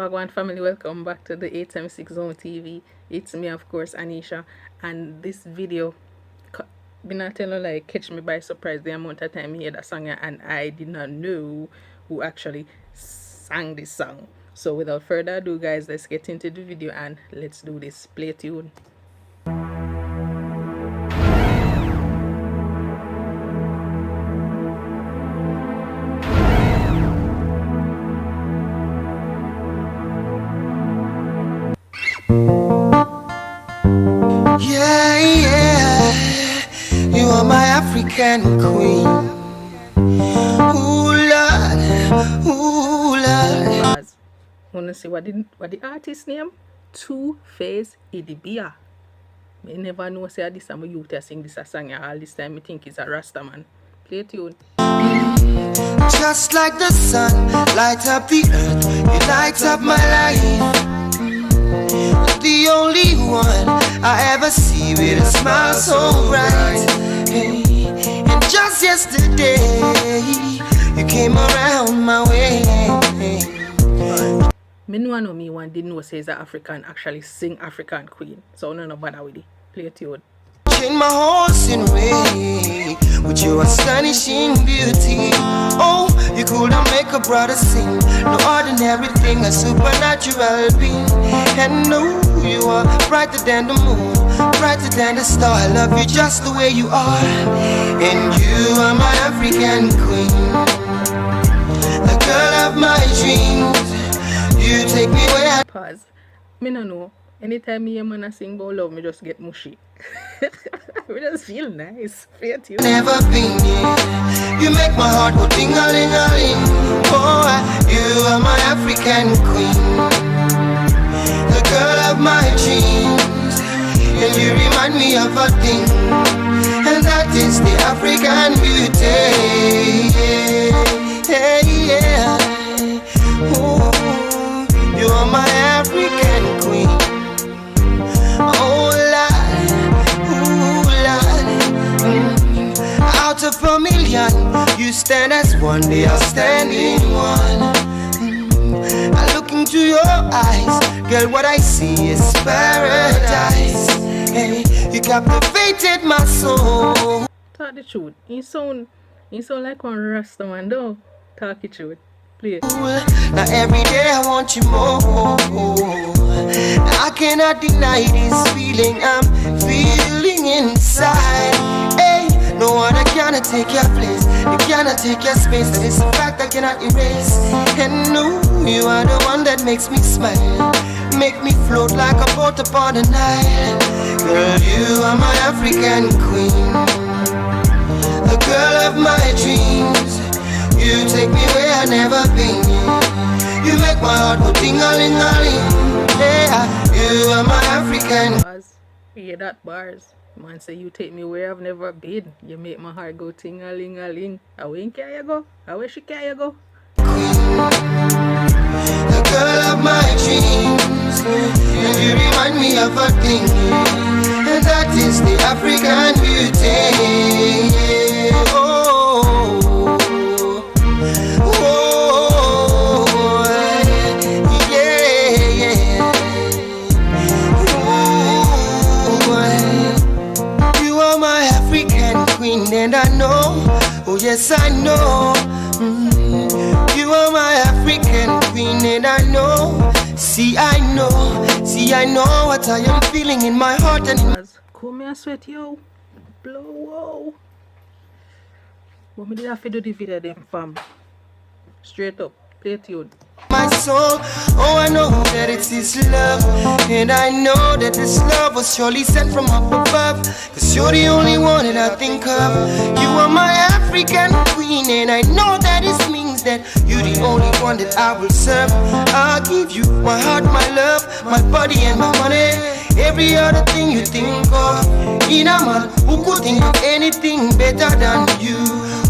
Wagwan family, welcome back to the 876 Zone TV. It's me, of course, Anisha, and this video, been tell you, like, catch me by surprise the amount of time I hear that song, and I did not know who actually sang this song. So without further ado, guys, let's get into the video and let's do this. Play tune. Yeah, yeah, you are my African queen. Ooh, Lord, ooh, Lord. Wanna see what the artist name? Two Face Idibia. I never know say this time you to sing this song. All this time I think it's a Rasta man. Play tune. Just like the sun, light up the earth, you light up my life. The only one I ever see with a smile so bright. Hey, and just yesterday, you came around my way. Me know me one didn't know says that African actually sing African Queen. So no bother with it. Play a tune. Chain my horse in way with your astonishing beauty. Oh, you couldn't make a brother sing. No ordinary thing, a supernatural being. And no, you are brighter than the moon, brighter than the star. I love you just the way you are. And you are my African queen, the girl of my dreams. You take me where I... Pause. Me no know. Anytime me hear man sing about love, me just get mushy. We just feel nice. Never been here. You make my heart go ding-a-ling-a-ling. Oh, you are my African queen, the girl of my dreams. And you remind me of a thing, and that is the African beauty. Yeah, yeah. Ooh, you are my African queen. Out of a million, you stand as one, they are standing one. I look into your eyes, girl, what I see is paradise. Hey, you captivated my soul. Talk the truth. You sound like one Rasta man, though. Talk the truth. Play. Now every day I want you more. I cannot deny this feeling I'm feeling inside. Hey, no one cannot take your place, you cannot take your space. That is a fact I cannot erase. And no, you are the one that makes me smile, make me float like a boat upon the Nile. Girl, you are my African queen, the girl of my dreams. You take me where I never been. You make my heart go ding-a-ling-a-ling. Yeah, you are my African. Bars. Yeah, that bars. Man say you take me where I've never been. You make my heart go ting-a-ling-a-ling. Away can you go? Away she can you go? Queen, the girl of my dreams. And you remind me of a thing, and that is the African beauty. Oh. And I know, oh yes I know, you are my African queen. And I know, see I know what I am feeling in my heart. And come here, sweat, yo, blow, whoa. What me did I have to do the video them, fam? Straight up, play tune. My soul, oh I know that it's His love, and I know that this love was surely sent from up above. Cause you're the only one that I think of. You are my African queen, and I know that it means that you're the only one that I will serve. I'll give you my heart, my love, my body and my money. Every other thing you think of. In a man who could think of anything better than you,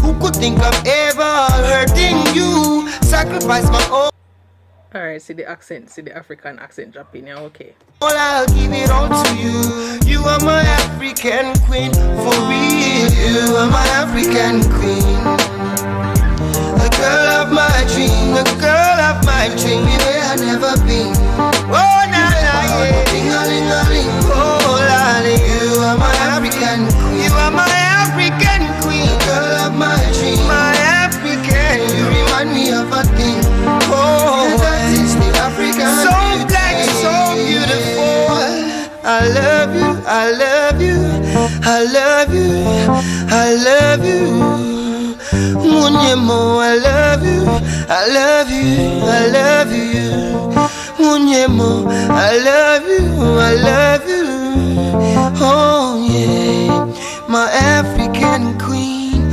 who could think of ever hurting you, sacrifice my own. Alright, see the African accent dropping here, okay. All I'll give it all to you. You are my African queen, for real. You are my African queen, the girl of my dream, the girl of my dream. Where I never ever been. Oh, na na, yeah. Ding-a-ling-a-ling, oh, lolly. You are my African queen. You are my African queen. The girl of my dream. My African. You remind me of a thing. Oh, that is the African. So black, so beautiful. I love you, I love you, I love you, I love you. Munyemo, I love you, I love you, I love you. Munyemo, I love you, I love you. Oh yeah, my African queen.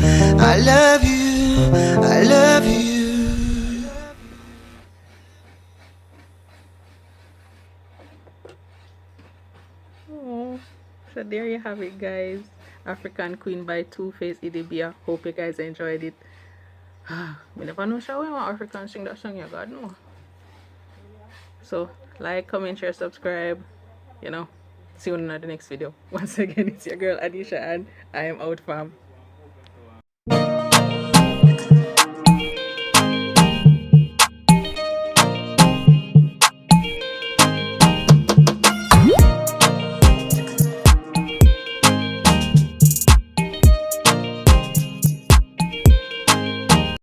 I love you, I love you. Oh, so there you have it, guys. African Queen by Two Face Idibia. Hope you guys enjoyed it. I never know how we want African sing that song, you God no. So like, comment, share, subscribe. You know. See you in the next video. Once again, it's your girl Adisha and I am out fam.